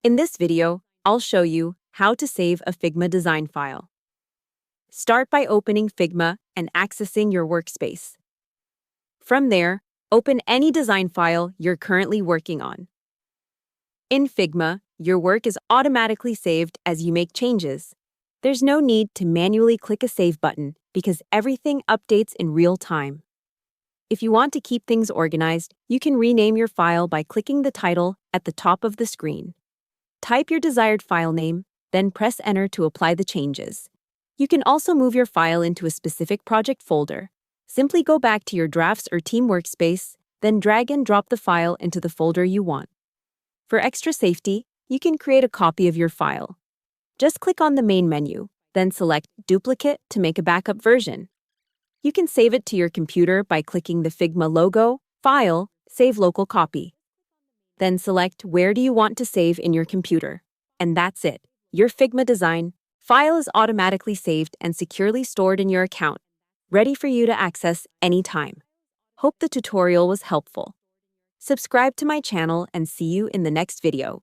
In this video, I'll show you how to save a Figma design file. Start by opening Figma and accessing your workspace. From there, open any design file you're currently working on. In Figma, your work is automatically saved as you make changes. There's no need to manually click a save button because everything updates in real time. If you want to keep things organized, you can rename your file by clicking the title at the top of the screen. Type your desired file name, then press Enter to apply the changes. You can also move your file into a specific project folder. Simply go back to your Drafts or Team workspace, then drag and drop the file into the folder you want. For extra safety, you can create a copy of your file. Just click on the main menu, then select Duplicate to make a backup version. You can save it to your computer by clicking the Figma logo, File, Save Local Copy. Then select where do you want to save in your computer. And that's it. Your Figma design file is automatically saved and securely stored in your account, ready for you to access anytime. Hope the tutorial was helpful. Subscribe to my channel and see you in the next video.